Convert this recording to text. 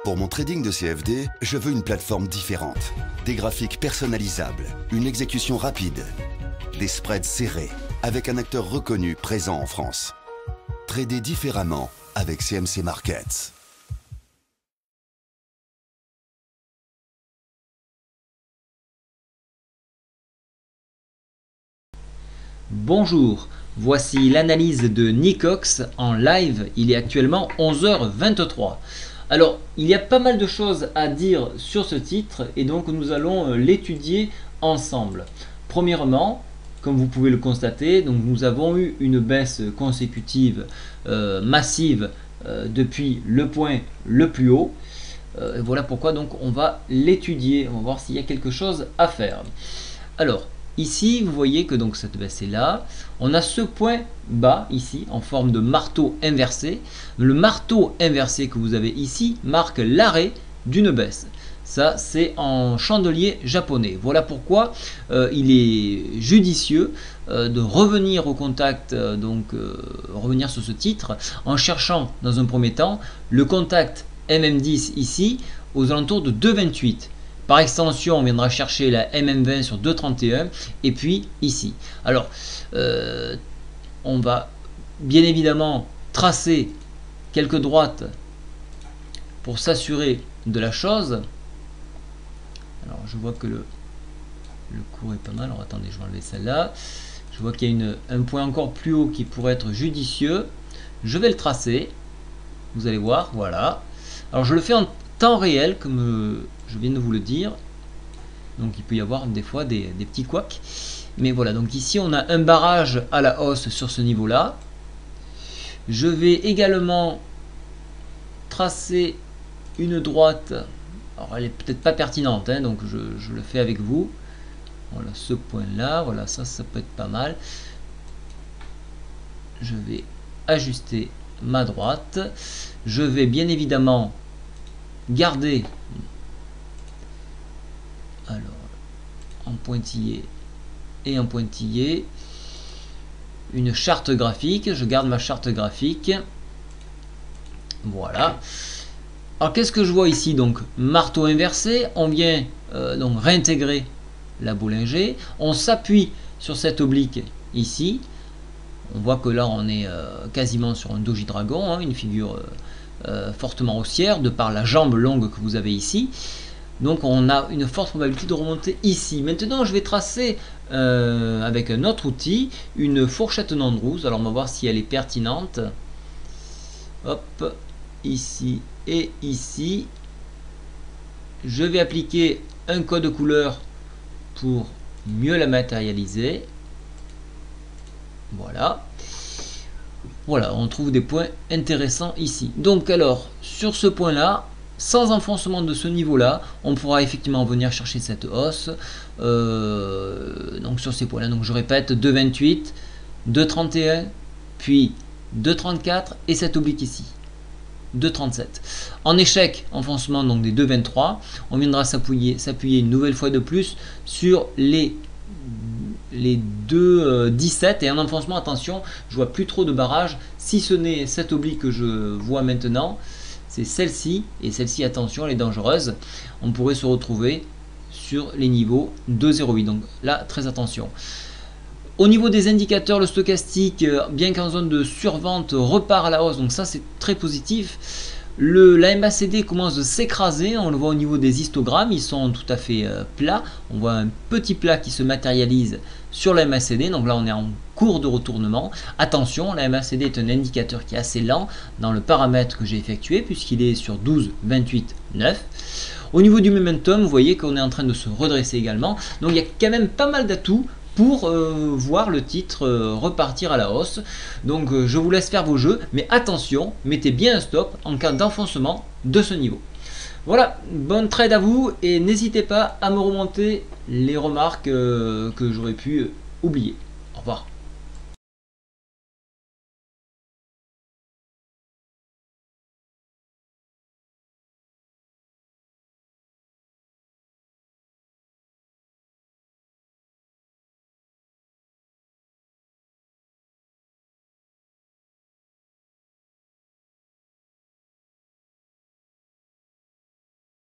Pour mon trading de CFD, je veux une plateforme différente. Des graphiques personnalisables, une exécution rapide, des spreads serrés, avec un acteur reconnu présent en France. Trader différemment avec CMC Markets. Bonjour, voici l'analyse de Nikox en live, il est actuellement 11h23. Alors, il y a pas mal de choses à dire sur ce titre et donc nous allons l'étudier ensemble. Premièrement, comme vous pouvez le constater, donc nous avons eu une baisse consécutive massive depuis le point le plus haut. Voilà pourquoi donc on va l'étudier, on va voir s'il y a quelque chose à faire. Alors, ici, vous voyez que donc cette baisse est là. On a ce point bas ici en forme de marteau inversé. Le marteau inversé que vous avez ici marque l'arrêt d'une baisse. Ça, c'est en chandelier japonais. Voilà pourquoi il est judicieux de revenir au contact, revenir sur ce titre en cherchant dans un premier temps le contact MM10 ici aux alentours de 2,28. Par extension, on viendra chercher la MM20 sur 2,31 et puis ici. Alors, on va bien évidemment tracer quelques droites pour s'assurer de la chose. Alors, je vois que le cours est pas mal. Alors, attendez, je vais enlever celle-là. Je vois qu'il y a un point encore plus haut qui pourrait être judicieux. Je vais le tracer. Vous allez voir, voilà. Alors, je le fais en temps réel, comme je viens de vous le dire. Donc il peut y avoir des fois des petits couacs. Mais voilà, donc ici on a un barrage à la hausse sur ce niveau là. Je vais également tracer une droite. Alors elle est peut-être pas pertinente, hein, donc je le fais avec vous. Voilà ce point là, voilà ça peut être pas mal. Je vais ajuster ma droite. Je vais bien évidemment garder, alors en pointillé et en pointillé, une charte graphique. Je garde ma charte graphique. Voilà. Alors qu'est-ce que je vois ici? Donc marteau inversé. On vient donc réintégrer la Bollinger. On s'appuie sur cette oblique ici. On voit que là on est quasiment sur un doji dragon, hein, une figure fortement haussière de par la jambe longue que vous avez ici. Donc on a une forte probabilité de remonter ici. Maintenant je vais tracer avec un autre outil une fourchette non-rousse. Alors on va voir si elle est pertinente. Hop, ici et ici. Je vais appliquer un code couleur pour mieux la matérialiser. Voilà. Voilà, on trouve des points intéressants ici. Donc alors, sur ce point-là, sans enfoncement de ce niveau-là, on pourra effectivement venir chercher cette hausse. Donc sur ces points-là, donc je répète, 2,28, 2,31, puis 2,34 et cette oblique ici, 2,37. En échec, enfoncement donc des 2,23, on viendra s'appuyer une nouvelle fois de plus sur les 2,17 et un enfoncement, attention, je vois plus trop de barrage, si ce n'est cette oblique que je vois maintenant, c'est celle-ci, et celle-ci, attention, elle est dangereuse, on pourrait se retrouver sur les niveaux 2,08, donc là, très attention. Au niveau des indicateurs, le stochastique, bien qu'en zone de survente, repart à la hausse, donc ça c'est très positif. La MACD commence de s'écraser, on le voit au niveau des histogrammes, ils sont tout à fait plats. On voit un petit plat qui se matérialise sur la MACD, donc là on est en cours de retournement. Attention, la MACD est un indicateur qui est assez lent dans le paramètre que j'ai effectué, puisqu'il est sur 12, 28, 9. Au niveau du momentum, vous voyez qu'on est en train de se redresser également, donc il y a quand même pas mal d'atouts pour voir le titre repartir à la hausse. Donc je vous laisse faire vos jeux, mais attention, mettez bien un stop en cas d'enfoncement de ce niveau. Voilà, bonne trade à vous et n'hésitez pas à me remonter les remarques que j'aurais pu oublier. Au revoir.